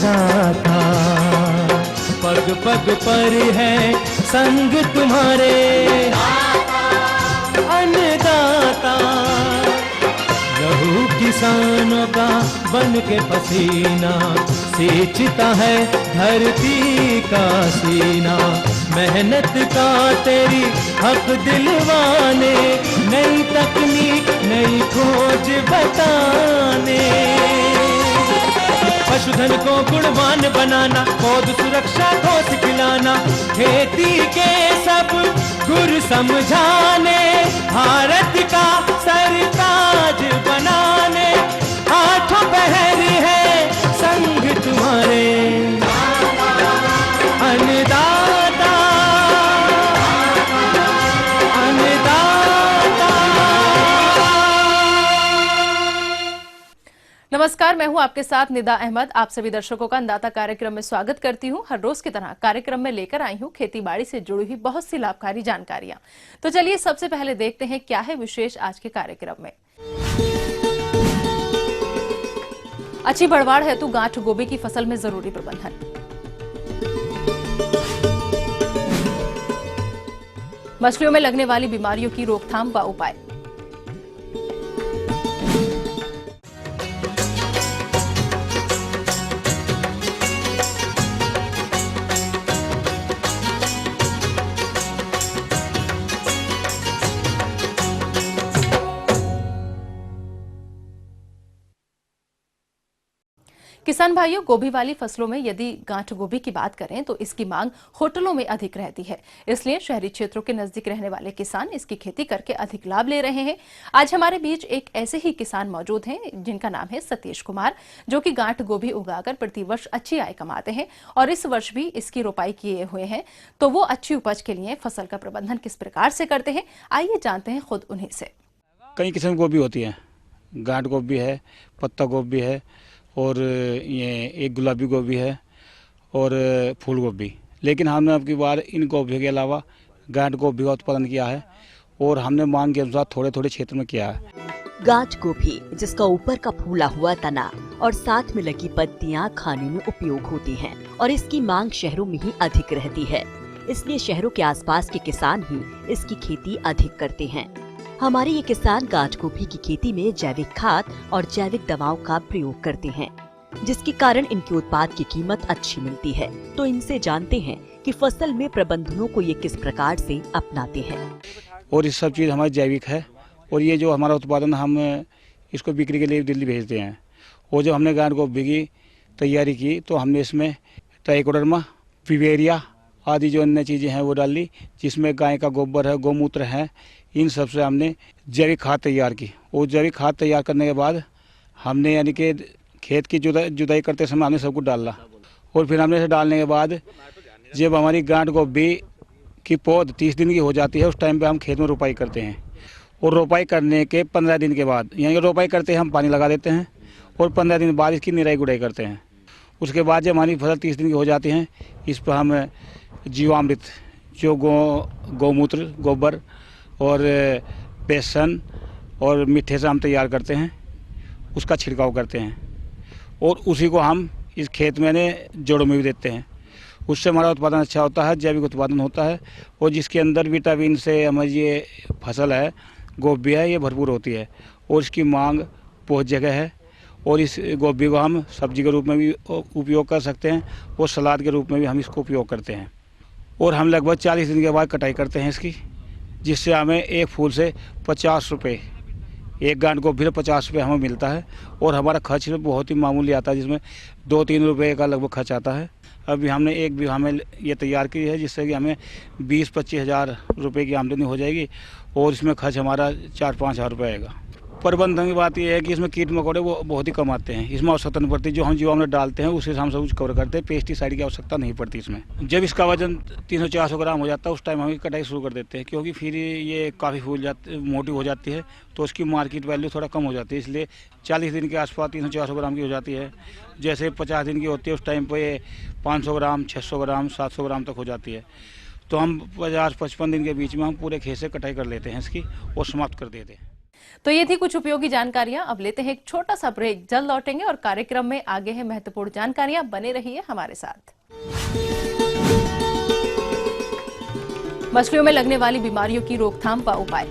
अन्नदाता, पग पग पर है संग तुम्हारे अन्नदाता। लहू किसानों का बन के पसीना सींचता है धरती का सीना। मेहनत का तेरी हक दिलवाने, नई तकनीक नई खोज बताने। पशुधन को गुणवान बनाना, पौध सुरक्षा को सिखलाना, खेती के सब गुर समझाने, भारत का सरताज बनाने। आठों पहर है संग तुम्हारे अन्नदाता, अन्नदाता। नमस्कार, मैं हूं आपके साथ निदा अहमद। आप सभी दर्शकों का अन्नदाता कार्यक्रम में स्वागत करती हूं। हर रोज की तरह कार्यक्रम में लेकर आई हूं खेती बाड़ी से जुड़ी हुई बहुत सी लाभकारी जानकारियां। तो चलिए सबसे पहले देखते हैं क्या है विशेष आज के कार्यक्रम में। अच्छी बढ़वाड़ हेतु गांठ गोभी की फसल में जरूरी प्रबंधन। मछलियों में लगने वाली बीमारियों की रोकथाम व उपाय। किसान भाइयों, गोभी वाली फसलों में यदि गांठ गोभी की बात करें तो इसकी मांग होटलों में अधिक रहती है। इसलिए शहरी क्षेत्रों के नजदीक रहने वाले किसान इसकी खेती करके अधिक लाभ ले रहे हैं। आज हमारे बीच एक ऐसे ही किसान मौजूद हैं जिनका नाम है सतीश कुमार, जो कि गांठ गोभी उगाकर प्रतिवर्ष अच्छी आय कमाते हैं और इस वर्ष भी इसकी रोपाई किए हुए हैं। तो वो अच्छी उपज के लिए फसल का प्रबंधन किस प्रकार से करते हैं, आइए जानते हैं खुद उन्हीं से। कई किस्म की गोभी होती है, गांठ गोभी है, पत्ता गोभी है, और ये एक गुलाबी गोभी है और फूल गोभी। लेकिन हमने अब की बार इन गोभी के अलावा गांठ गोभी का उत्पादन किया है और हमने मांग के अनुसार थोड़े थोड़े क्षेत्र में किया है। गांठ गोभी, जिसका ऊपर का फूला हुआ तना और साथ में लगी पत्तियां खाने में उपयोग होती हैं और इसकी मांग शहरों में ही अधिक रहती है। इसलिए शहरों के आसपास के किसान ही इसकी खेती अधिक करते हैं। हमारे ये किसान गांठ गोभी की खेती में जैविक खाद और जैविक दवाओं का प्रयोग करते हैं, जिसके कारण इनके उत्पाद की कीमत अच्छी मिलती है। तो इनसे जानते हैं कि फसल में प्रबंधनों को ये किस प्रकार से अपनाते हैं। और ये सब चीज़ हमारी जैविक है और ये जो हमारा उत्पादन हम इसको बिक्री के लिए दिल्ली भेजते हैं। और जब हमने गांठ गोभी की तैयारी की तो हमने इसमें ट्राइकोडर्मा, विवेरिया आदि जो अन्य चीज़ें हैं वो डाली, जिसमें गाय का गोबर है, गौमूत्र है, इन सब से हमने जैविक खाद तैयार की। और जैविक खाद तैयार करने के बाद हमने यानी कि खेत की जुताई करते समय हमने सब कुछ डाला। और फिर हमने इसे डालने के बाद जब हमारी गांठ गोभी की पौध 30 दिन की हो जाती है, उस टाइम पे हम खेत में रोपाई करते हैं। और रोपाई करने के 15 दिन के बाद, यानी रोपाई करते हैं हम पानी लगा देते हैं और 15 दिन बाद इसकी निराई गुड़ाई करते हैं। उसके बाद जब हमारी फसल 30 दिन की हो जाती है, इस पर हम जीवामृत, जो गौमूत्र, गोबर और बेसन और मिट्टे से हम तैयार करते हैं, उसका छिड़काव करते हैं और उसी को हम इस खेत में जड़ों में भी देते हैं। उससे हमारा उत्पादन अच्छा होता है, जैविक उत्पादन होता है और जिसके अंदर विटामिन से हमारी ये फसल है, गोभी है, ये भरपूर होती है और इसकी मांग बहुत जगह है। और इस गोभी को हम सब्जी के रूप में भी उपयोग कर सकते हैं और सलाद के रूप में भी हम इसको उपयोग करते हैं। और हम लगभग 40 दिन के बाद कटाई करते हैं इसकी, जिससे हमें एक फूल से 50 रुपये, एक गांठ गोभी 50 रुपये हमें मिलता है। और हमारा खर्च बहुत ही मामूली आता है, जिसमें 2-3 रुपये का लगभग खर्च आता है। अभी हमने एक बीघा में ये तैयार की है, जिससे कि हमें 20-25 हज़ार रुपये की आमदनी हो जाएगी और इसमें खर्च हमारा 4-5 हज़ार रुपये आएगा। प्रबंधन की बात यह है कि इसमें कीट मकोड़े वो बहुत ही कम आते हैं। इसमें आवश्यकता नहीं पड़ती, जो हम जीवामृत डालते हैं उससे हम सब कुछ कवर करते हैं। पेस्टिसाइड की आवश्यकता नहीं पड़ती इसमें। जब इसका वजन 300-400 ग्राम हो जाता है, उस टाइम हम कटाई शुरू कर देते हैं, क्योंकि फिर ये काफ़ी मोटी हो जाती है तो उसकी मार्केट वैल्यू थोड़ा कम हो जाती है। इसलिए 40 दिन के आसपास 300-400 ग्राम की हो जाती है। जैसे 50 दिन की होती है, उस टाइम पर ये 500 ग्राम, 600 ग्राम, 700 ग्राम तक हो जाती है। तो हम 50-55 दिन के बीच में हम पूरे खेत से कटाई कर लेते हैं इसकी और समाप्त कर देते हैं। तो ये थी कुछ उपयोगी जानकारियां। अब लेते हैं एक छोटा सा ब्रेक, जल्द लौटेंगे और कार्यक्रम में आगे है महत्वपूर्ण जानकारियां। बने रहिए हमारे साथ। मछलियों में लगने वाली बीमारियों की रोकथाम व उपाय।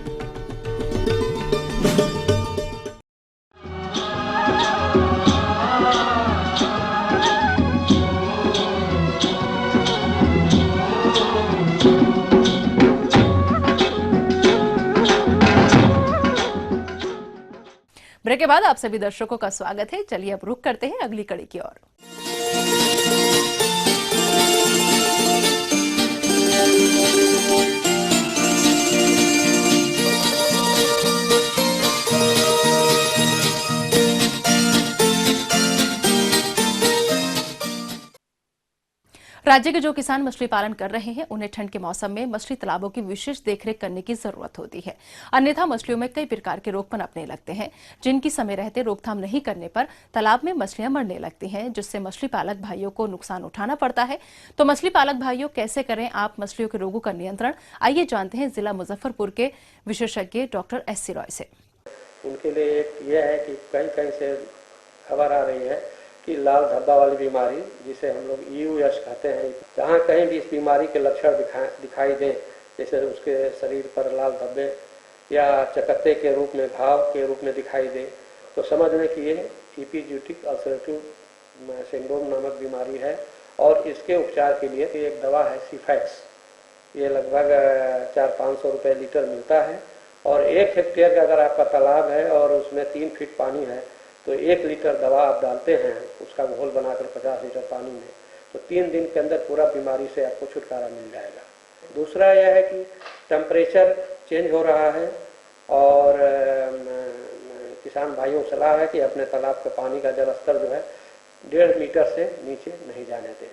ब्रेक के बाद आप सभी दर्शकों का स्वागत है। चलिए अब रुक करते हैं अगली कड़ी की ओर। राज्य के जो किसान मछली पालन कर रहे हैं उन्हें ठंड के मौसम में मछली तालाबों की विशेष देखरेख करने की जरूरत होती है, अन्यथा मछलियों में कई प्रकार के रोग पनपने लगते हैं, जिनकी समय रहते रोकथाम नहीं करने पर तालाब में मछलियां मरने लगती हैं, जिससे मछली पालक भाइयों को नुकसान उठाना पड़ता है। तो मछली पालक भाइयों, कैसे करें आप मछलियों के रोगों का नियंत्रण? आइए जानते हैं जिला मुजफ्फरपुर के विशेषज्ञ डॉक्टर SC रॉय से। उनके लिए एक ये है कि कहीं कहीं से खबर आ रही है कि लाल धब्बा वाली बीमारी, जिसे हम लोग EUS कहते हैं, जहाँ कहीं भी इस बीमारी के लक्षण दिखाई दें, जैसे उसके शरीर पर लाल धब्बे या चकत्ते के रूप में, घाव के रूप में दिखाई दे, तो समझ लें कि ये एपिज्यूटिक अल्सरेटिव सिंड्रोम नामक बीमारी है। और इसके उपचार के लिए एक दवा है सीफैक्स, ये लगभग 400-500 रुपये लीटर मिलता है। और 1 हेक्टेयर का अगर आपका तालाब है और उसमें 3 फीट पानी है तो 1 लीटर दवा आप डालते हैं, उसका घोल बनाकर 50 लीटर पानी में, तो 3 दिन के अंदर पूरा बीमारी से आपको छुटकारा मिल जाएगा। दूसरा यह है कि टेम्परेचर चेंज हो रहा है और किसान भाइयों को सलाह है कि अपने तालाब के पानी का जल स्तर जो है 1.5 मीटर से नीचे नहीं जाने दें।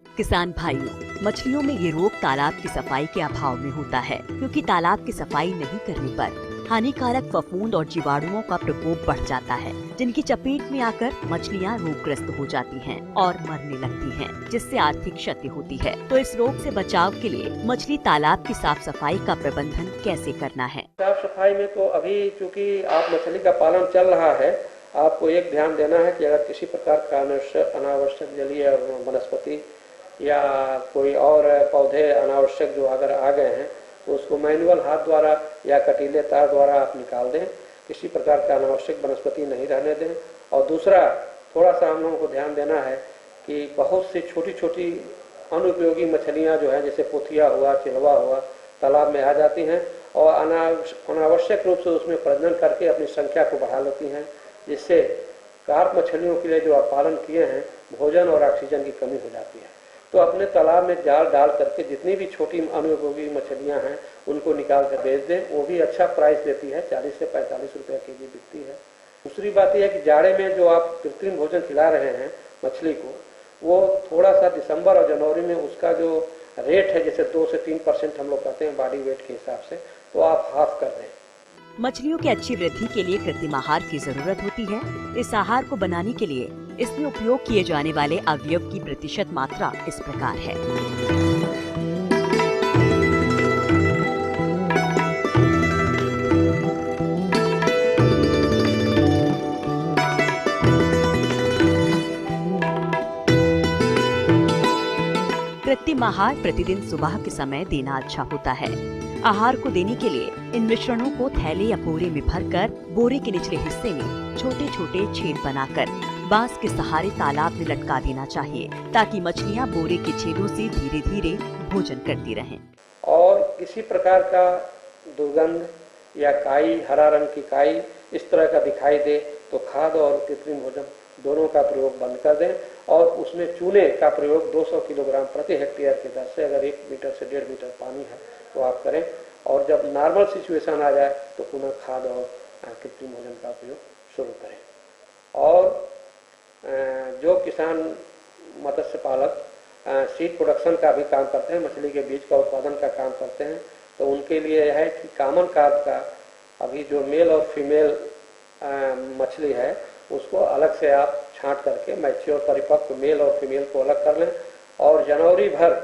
किसान भाइयों, मछलियों में ये रोग तालाब की सफाई के अभाव में होता है, क्योंकि तालाब की सफाई नहीं करने पर हानिकारक फफूंद और जीवाणुओं का प्रकोप बढ़ जाता है, जिनकी चपेट में आकर मछलियां रोगग्रस्त हो जाती हैं और मरने लगती हैं, जिससे आर्थिक क्षति होती है। तो इस रोग से बचाव के लिए मछली तालाब की साफ सफाई का प्रबंधन कैसे करना है? साफ सफाई में तो अभी चूँकि आप मछली का पालन चल रहा है, आपको एक ध्यान देना है कि अगर किसी प्रकार का अनावश्यक जलीय वनस्पति या कोई और पौधे अनावश्यक जो अगर आ गए हैं तो उसको मैनुअल हाथ द्वारा या कटीले तार द्वारा आप निकाल दें। किसी प्रकार का अनावश्यक वनस्पति नहीं रहने दें। और दूसरा, थोड़ा सा हम लोगों को ध्यान देना है कि बहुत सी छोटी छोटी अनुपयोगी मछलियां जो है, जैसे पोथिया हुआ, चिलवा हुआ, तालाब में आ जाती हैं और अनावश्यक रूप से उसमें प्रजनन करके अपनी संख्या को बढ़ा लेती हैं, जिससे कार्प मछलियों के लिए जो आप पालन किए हैं, भोजन और ऑक्सीजन की कमी हो जाती है। तो अपने तालाब में जाल डाल करके जितनी भी छोटी अनुपयोगी मछलियां हैं उनको निकाल कर बेच दें। वो भी अच्छा प्राइस देती है, 40 से 45 रुपये केजी बिकती है। दूसरी बात यह है कि जाड़े में जो आप कृत्रिम भोजन खिला रहे हैं मछली को, वो थोड़ा सा दिसंबर और जनवरी में उसका जो रेट है, जैसे 2 से 3% हम लोग कहते हैं बॉडी वेट के हिसाब से, तो आप हाफ कर दें। मछलियों की अच्छी वृद्धि के लिए कृत्रिम आहार की जरूरत होती है। इस आहार को बनाने के लिए इसमें उपयोग किए जाने वाले अवयव की प्रतिशत मात्रा इस प्रकार है। कृत्रिम आहार प्रतिदिन सुबह के समय देना अच्छा होता है। आहार को देने के लिए इन मिश्रणों को थैले या बोरे में भरकर बोरे के निचले हिस्से में छोटे छोटे छेद बनाकर बांस के सहारे तालाब में लटका देना चाहिए, ताकि मछलियां बोरे के छेदों से धीरे धीरे भोजन करती रहें। और किसी प्रकार का दुर्गंध या काई, हरा रंग की काई इस तरह का दिखाई दे तो खाद और कृत्रिम भोजन दोनों का प्रयोग बंद कर दें और उसमें चूने का प्रयोग 200 किलोग्राम प्रति हेक्टेयर की दर से, अगर 1 मीटर से 1.5 मीटर पानी है तो आप करें। और जब नॉर्मल सिचुएशन आ जाए तो पुनः खाद और कृत्रिम भोजन का उपयोग शुरू करें। और जो किसान मत्स्य पालक सीड प्रोडक्शन का भी काम करते हैं, मछली के बीज का उत्पादन का काम करते हैं, तो उनके लिए यह है कि कॉमन कार्प का अभी जो मेल और फीमेल मछली है उसको अलग से आप छांट करके मैच्योर परिपक्व मेल और फीमेल को अलग कर लें और जनवरी भर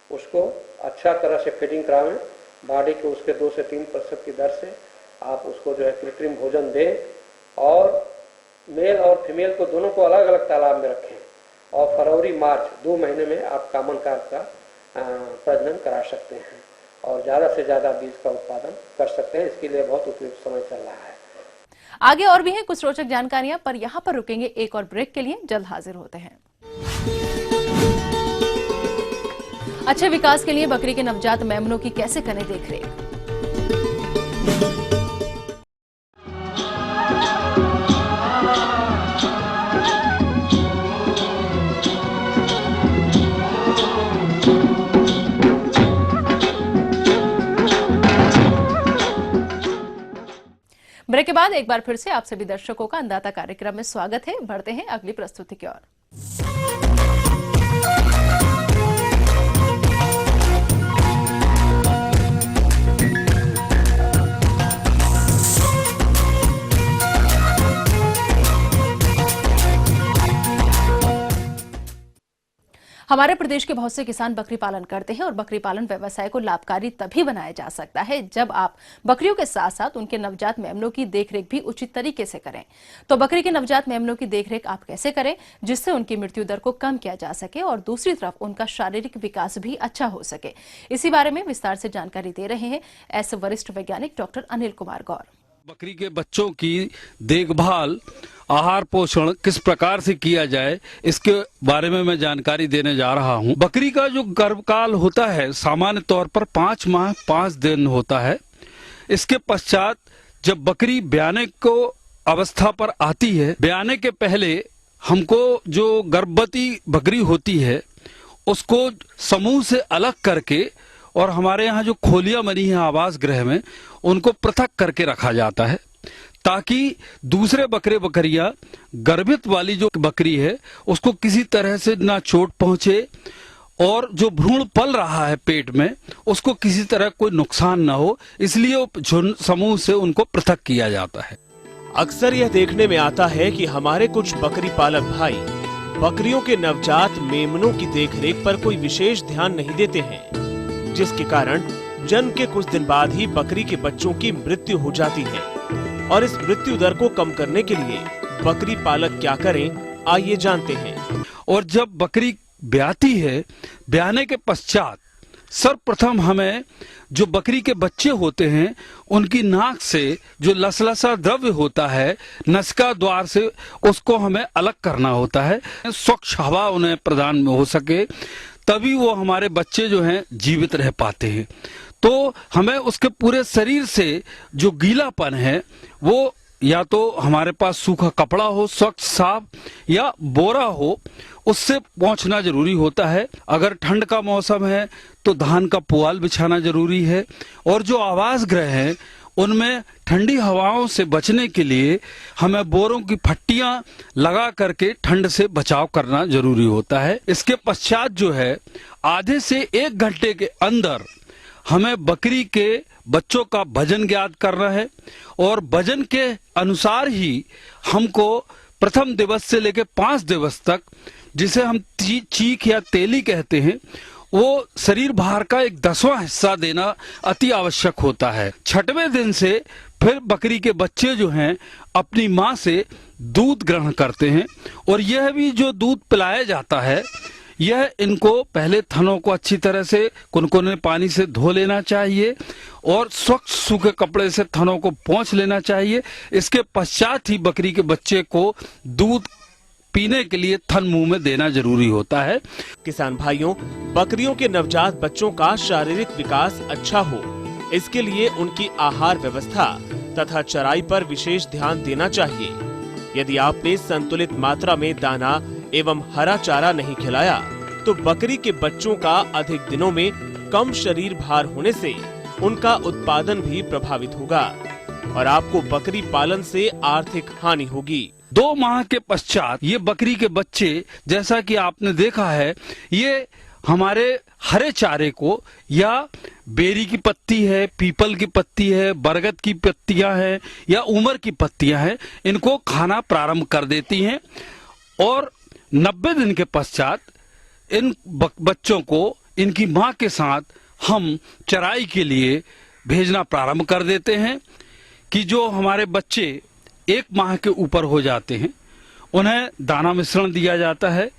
उसको अच्छा तरह से फीडिंग करावें। बॉडी को उसके 2 से 3% की दर से आप उसको जो है कृत्रिम भोजन दें और मेल और फीमेल को दोनों को अलग अलग तालाब में रखें और फरवरी मार्च 2 महीने में आप कामन कार्प का प्रजनन करा सकते हैं और ज़्यादा से ज़्यादा बीज का उत्पादन कर सकते हैं। इसके लिए बहुत उपयुक्त समय चल रहा है। आगे और भी हैं कुछ रोचक जानकारियां, पर यहां पर रुकेंगे एक और ब्रेक के लिए। जल्द हाजिर होते हैं। अच्छे विकास के लिए बकरी के नवजात मेमनों की कैसे करें देखरेख। ब्रेक के बाद एक बार फिर से आप सभी दर्शकों का अन्नदाता कार्यक्रम में स्वागत है। बढ़ते हैं अगली प्रस्तुति की ओर। हमारे प्रदेश के बहुत से किसान बकरी पालन करते हैं और बकरी पालन व्यवसाय को लाभकारी तभी बनाया जा सकता है जब आप बकरियों के साथ साथ उनके नवजात मेमनों की देखरेख भी उचित तरीके से करें। तो बकरी के नवजात मेमनों की देखरेख आप कैसे करें जिससे उनकी मृत्यु दर को कम किया जा सके और दूसरी तरफ उनका शारीरिक विकास भी अच्छा हो सके, इसी बारे में विस्तार से जानकारी दे रहे हैं ऐसे वरिष्ठ वैज्ञानिक डॉक्टर अनिल कुमार गौर। बकरी के बच्चों की देखभाल, आहार पोषण किस प्रकार से किया जाए, इसके बारे में मैं जानकारी देने जा रहा हूं। बकरी का जो गर्भकाल होता है सामान्य तौर पर 5 माह 5 दिन होता है। इसके पश्चात जब बकरी ब्याने को अवस्था पर आती है, ब्याने के पहले हमको जो गर्भवती बकरी होती है उसको समूह से अलग करके और हमारे यहाँ जो खोलियां बनी है आवास गृह में, उनको पृथक करके रखा जाता है ताकि दूसरे बकरियां गर्भित वाली जो बकरी है उसको किसी तरह से ना चोट पहुंचे और जो भ्रूण पल रहा है पेट में उसको किसी तरह कोई नुकसान ना हो, इसलिए झुंड समूह से उनको पृथक किया जाता है। अक्सर यह देखने में आता है कि हमारे कुछ बकरी पालक भाई बकरियों के नवजात मेमनों की देखरेख पर कोई विशेष ध्यान नहीं देते हैं, जिसके कारण जन्म के कुछ दिन बाद ही बकरी के बच्चों की मृत्यु हो जाती है। और इस मृत्यु दर को कम करने के लिए बकरी पालक क्या करें, आइए जानते हैं। और जब बकरी ब्याती है, ब्याने के पश्चात सर्वप्रथम हमें जो बकरी के बच्चे होते हैं उनकी नाक से जो लसलसा द्रव्य होता है नसिका द्वार से, उसको हमें अलग करना होता है। स्वच्छ हवा उन्हें प्रदान हो सके, तभी वो हमारे बच्चे जो हैं जीवित रह पाते हैं। तो हमें उसके पूरे शरीर से जो गीलापन है वो या तो हमारे पास सूखा कपड़ा हो, स्वच्छ साफ, या बोरा हो, उससे पोंछना जरूरी होता है। अगर ठंड का मौसम है तो धान का पुआल बिछाना जरूरी है। और जो आवास गृह हैं उनमें ठंडी हवाओं से बचने के लिए हमें बोरों की फट्टियां लगा करके ठंड से बचाव करना जरूरी होता है। इसके पश्चात जो है आधे से 1 घंटे के अंदर हमें बकरी के बच्चों का वजन ज्ञात करना है और वजन के अनुसार ही हमको प्रथम दिवस से लेकर 5 दिवस तक, जिसे हम चीख या तेली कहते हैं, वो शरीर भार का 1/10वां हिस्सा देना अति आवश्यक होता है। 6वें दिन से फिर बकरी के बच्चे जो हैं अपनी माँ से दूध ग्रहण करते हैं और यह भी जो दूध पिलाया जाता है यह इनको पहले थनों को अच्छी तरह से कुनकुने पानी से धो लेना चाहिए और स्वच्छ सूखे कपड़े से थनों को पोंछ लेना चाहिए। इसके पश्चात ही बकरी के बच्चे को दूध पीने के लिए थन मुंह में देना जरूरी होता है। किसान भाइयों, बकरियों के नवजात बच्चों का शारीरिक विकास अच्छा हो, इसके लिए उनकी आहार व्यवस्था तथा चराई पर विशेष ध्यान देना चाहिए। यदि आपने संतुलित मात्रा में दाना एवं हरा चारा नहीं खिलाया तो बकरी के बच्चों का अधिक दिनों में कम शरीर भार होने से उनका उत्पादन भी प्रभावित होगा और आपको बकरी पालन से आर्थिक हानि होगी। 2 माह के पश्चात ये बकरी के बच्चे, जैसा कि आपने देखा है, ये हमारे हरे चारे को या बेरी की पत्ती है, पीपल की पत्ती है, बरगद की पत्तियां हैं या उमर की पत्तियां हैं, इनको खाना प्रारंभ कर देती हैं और 90 दिन के पश्चात इन बच्चों को इनकी मां के साथ हम चराई के लिए भेजना प्रारंभ कर देते हैं। कि जो हमारे बच्चे 1 माह के ऊपर हो जाते हैं उन्हें दाना मिश्रण दिया जाता है।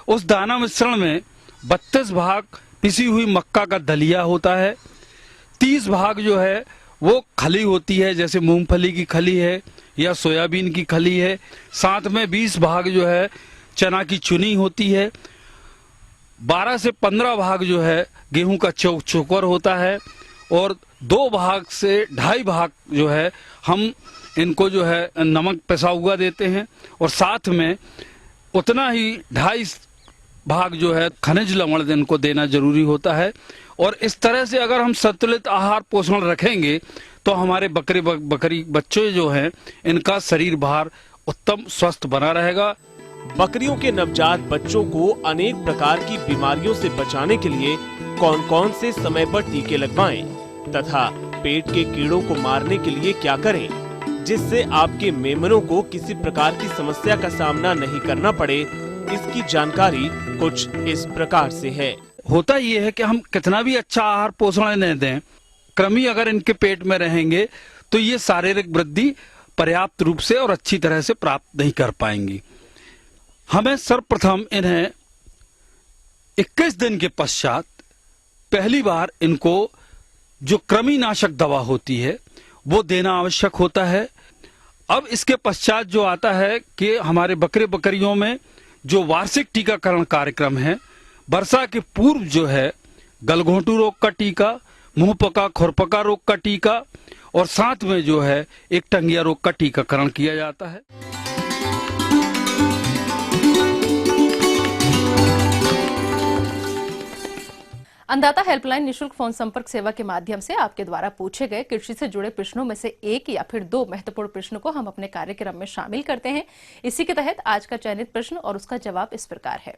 उस दाना मिश्रण में 32 भाग पिसी हुई मक्का का दलिया होता है, 30 भाग जो है वो खली होती है, जैसे मूंगफली की खली है या सोयाबीन की खली है, साथ में 20 भाग जो है चना की चुनी होती है, 12 से 15 भाग जो है गेहूं का चोकर होता है और 2 भाग से 2.5 भाग जो है हम इनको जो है नमक पिसा हुआ देते हैं और साथ में उतना ही 2.5 भाग जो है खनिज लवण इनको देना जरूरी होता है। और इस तरह से अगर हम संतुलित आहार पोषण रखेंगे तो हमारे बकरी बच्चे जो हैं इनका शरीर भार उत्तम स्वस्थ बना रहेगा। बकरियों के नवजात बच्चों को अनेक प्रकार की बीमारियों से बचाने के लिए कौन-कौन से समय पर टीके लगवाएं तथा पेट के कीड़ों को मारने के लिए क्या करें जिससे आपके मेमनों को किसी प्रकार की समस्या का सामना नहीं करना पड़े, इसकी जानकारी कुछ इस प्रकार से है। होता ये है कि हम कितना भी अच्छा आहार पोषण इन्हें दें, कृमि अगर इनके पेट में रहेंगे तो ये शारीरिक वृद्धि पर्याप्त रूप से और अच्छी तरह से प्राप्त नहीं कर पाएंगी। हमें सर्वप्रथम इन्हें 21 दिन के पश्चात पहली बार इनको जो कृमिनाशक दवा होती है वो देना आवश्यक होता है। अब इसके पश्चात जो आता है कि हमारे बकरियों में जो वार्षिक टीकाकरण कार्यक्रम है, वर्षा के पूर्व जो है गलघोंटू रोग का टीका, मुंहपका खुरपका रोग का टीका और साथ में जो है एक टंगिया रोग का टीकाकरण किया जाता है। अन्नदाता हेल्पलाइन निशुल्क फोन संपर्क सेवा के माध्यम से आपके द्वारा पूछे गए कृषि से जुड़े प्रश्नों में से एक या फिर 2 महत्वपूर्ण प्रश्नों को हम अपने कार्यक्रम में शामिल करते हैं। इसी के तहत आज का चयनित प्रश्न और उसका जवाब इस प्रकार है।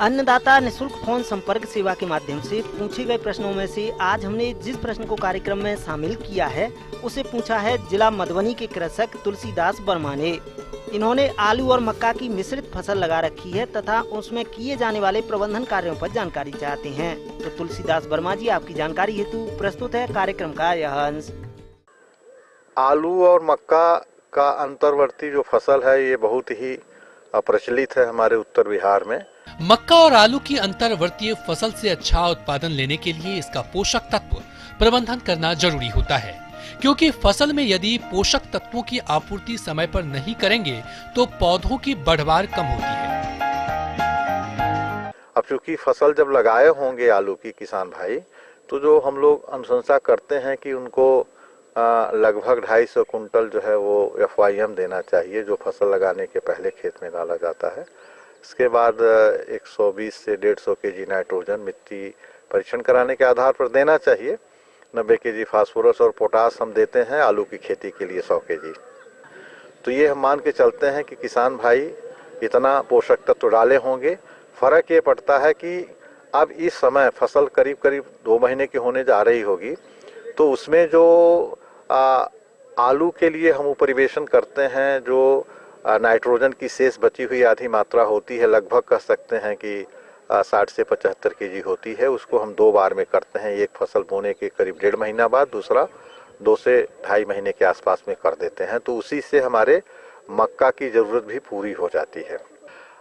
अन्नदाता निशुल्क फोन संपर्क सेवा के माध्यम से पूछे गए प्रश्नों में से आज हमने जिस प्रश्न को कार्यक्रम में शामिल किया है उसे पूछा है जिला मधुबनी के कृषक तुलसीदास वर्मा ने। इन्होंने आलू और मक्का की मिश्रित फसल लगा रखी है तथा उसमें किए जाने वाले प्रबंधन कार्यों पर जानकारी चाहते हैं। तो तुलसीदास वर्मा जी, आपकी जानकारी हेतु प्रस्तुत है कार्यक्रम का यह अंश। आलू और मक्का का अंतर्वर्ती जो फसल है ये बहुत ही प्रचलित है हमारे उत्तर बिहार में। मक्का और आलू की अंतर्वर्तीय फसल से अच्छा उत्पादन लेने के लिए इसका पोषक तत्व प्रबंधन करना जरूरी होता है, क्योंकि फसल में यदि पोषक तत्वों की आपूर्ति समय पर नहीं करेंगे तो पौधों की बढ़वार कम होती है। अब चूंकि फसल जब लगाए होंगे आलू की किसान भाई, तो जो हम लोग अनुशंसा करते हैं कि उनको लगभग 250 कुंटल जो है वो FYM देना चाहिए, जो फसल लगाने के पहले खेत में डाला जाता है। इसके बाद 120 से 150 केजी नाइट्रोजन मिट्टी परीक्षण कराने के आधार पर देना चाहिए। 90 केजी फास्फोरस और पोटास हम देते हैं आलू की खेती के लिए 100 केजी। तो ये हम मान के चलते हैं कि किसान भाई इतना पोषक तत्व डाले होंगे। फर्क ये पड़ता है कि अब इस समय फसल करीब करीब 2 महीने की होने जा रही होगी, तो उसमें जो आलू के लिए हम उपरिवेशन करते हैं, जो नाइट्रोजन की शेष बची हुई आधी मात्रा होती है, लगभग कह सकते हैं कि 60 से 75 केजी होती है, उसको हम 2 बार में करते हैं। एक फसल बोने के करीब 1.5 महीना बाद, दूसरा 2 से 2.5 महीने के आसपास में कर देते हैं। तो उसी से हमारे मक्का की ज़रूरत भी पूरी हो जाती है।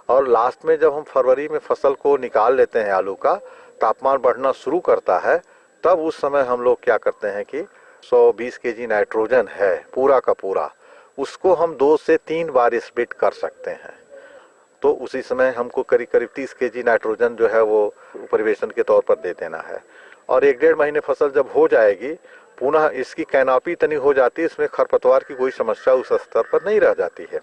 और लास्ट में जब हम फरवरी में फसल को निकाल लेते हैं आलू का, तापमान बढ़ना शुरू करता है, तब उस समय हम लोग क्या करते हैं कि 120 केजी नाइट्रोजन है पूरा का पूरा, उसको हम 2 से 3 बार स्प्लिट कर सकते हैं। तो उसी समय हमको करीब करीब 30 केजी नाइट्रोजन जो है वो परिवेशन के तौर पर दे देना है। और 1-1.5 महीने फसल जब हो जाएगी, पुनः इसकी कैनोपी तनी हो जाती है, इसमें खरपतवार की कोई समस्या उस स्तर पर नहीं रह जाती है।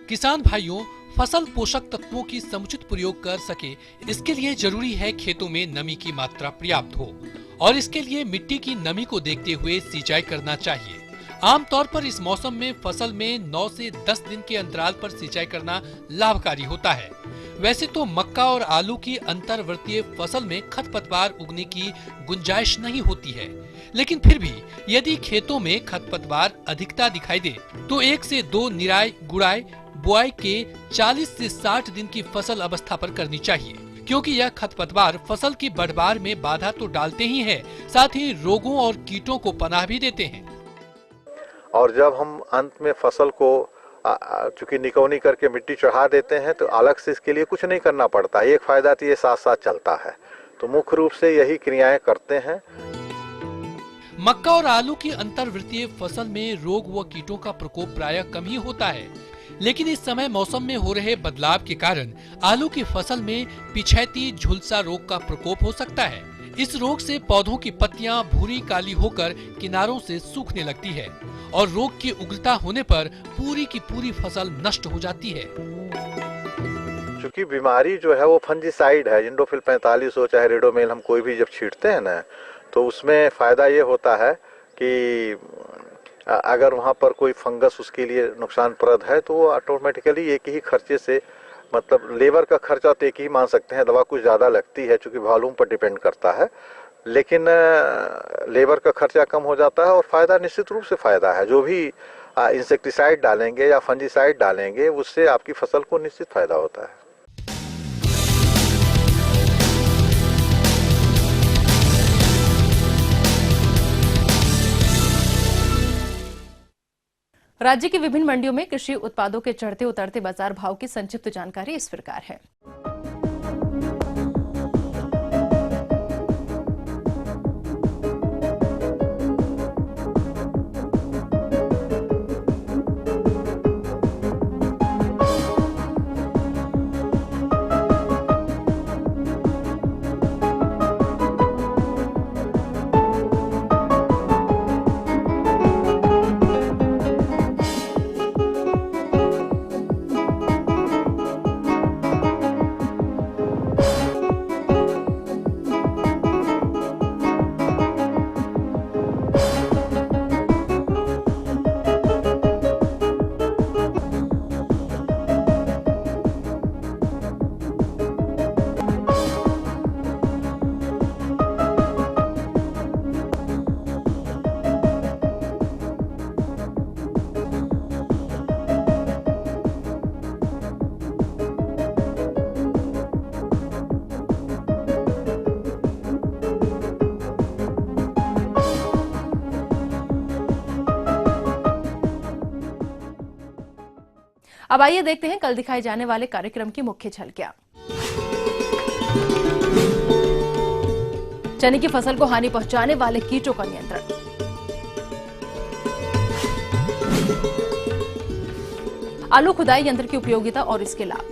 किसान भाइयों, फसल पोषक तत्वों की समुचित प्रयोग कर सके, इसके लिए जरूरी है खेतों में नमी की मात्रा पर्याप्त हो और इसके लिए मिट्टी की नमी को देखते हुए सिंचाई करना चाहिए। आमतौर पर इस मौसम में फसल में 9 से 10 दिन के अंतराल पर सिंचाई करना लाभकारी होता है। वैसे तो मक्का और आलू की अंतर्वर्तीय फसल में खरपतवार उगने की गुंजाइश नहीं होती है, लेकिन फिर भी यदि खेतों में खरपतवार अधिकता दिखाई दे तो 1 से 2 निराई गुड़ाई बुआई के 40 से 60 दिन की फसल अवस्था पर करनी चाहिए, क्योंकि यह खरपतवार फसल की बढ़वार में बाधा तो डालते ही है, साथ ही रोगों और कीटों को पनाह भी देते हैं। और जब हम अंत में फसल को चूंकि निकौनी करके मिट्टी चढ़ा देते हैं तो अलग से इसके लिए कुछ नहीं करना पड़ता, एक फायदा तो ये साथ साथ चलता है। तो मुख्य रूप से यही क्रियाएं करते हैं। मक्का और आलू की अंतर्वृत्तीय फसल में रोग व कीटों का प्रकोप प्रायः कम ही होता है, लेकिन इस समय मौसम में हो रहे बदलाव के कारण आलू की फसल में पिछैती झुलसा रोग का प्रकोप हो सकता है। इस रोग से पौधों की पत्तियां भूरी काली होकर किनारों से सूखने लगती है और रोग की उग्रता होने पर पूरी की पूरी फसल नष्ट हो जाती है। क्योंकि बीमारी जो है वो फंजीसाइड है, इंडोफिल 45 हो चाहे रेडोमेल, हम कोई भी जब छींटते हैं ना तो उसमें फायदा ये होता है कि अगर वहाँ पर कोई फंगस उसके लिए नुकसानप्रद है तो वो ऑटोमेटिकली एक ही खर्चे से, मतलब लेबर का खर्चा तो एक ही मान सकते हैं, दवा कुछ ज़्यादा लगती है चूँकि वॉल्यूम पर डिपेंड करता है, लेकिन लेबर का खर्चा कम हो जाता है और फ़ायदा निश्चित रूप से फ़ायदा है। जो भी इंसेक्टिसाइड डालेंगे या फंजीसाइड डालेंगे उससे आपकी फसल को निश्चित फ़ायदा होता है। राज्य की विभिन्न मंडियों में कृषि उत्पादों के चढ़ते उतरते बाजार भाव की संक्षिप्त जानकारी इस प्रकार है। अब आइए देखते हैं कल दिखाए जाने वाले कार्यक्रम की मुख्य झलकियां। चने की फसल को हानि पहुंचाने वाले कीटों का नियंत्रण, आलू खुदाई यंत्र की उपयोगिता और इसके लाभ।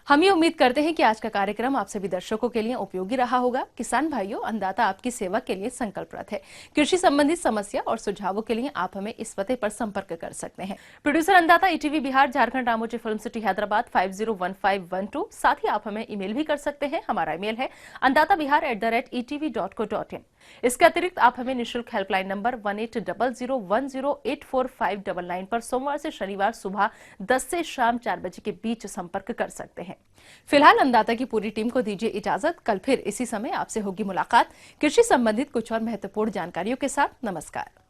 हम ये उम्मीद करते हैं कि आज का कार्यक्रम आप सभी दर्शकों के लिए उपयोगी रहा होगा। किसान भाइयों, अन्नदाता आपकी सेवा के लिए संकल्परत है। कृषि संबंधित समस्या और सुझावों के लिए आप हमें इस पते पर संपर्क कर सकते हैं। प्रोड्यूसर अन्नदाता, ETV Bihar, Jharkhand, Ramoji film city, Hyderabad 501512। साथ ही आप हमें ईमेल भी कर सकते हैं। हमारा ईमेल है annadatabihar@etv.co.in। इसके अतिरिक्त आप हमें निःशुल्क हेल्पलाइन नंबर 180010084599 पर सोमवार से शनिवार सुबह 10 से शाम 4 बजे के बीच संपर्क कर सकते हैं। फिलहाल अन्नदाता की पूरी टीम को दीजिए इजाजत। कल फिर इसी समय आपसे होगी मुलाकात कृषि संबंधित कुछ और महत्वपूर्ण जानकारियों के साथ। नमस्कार।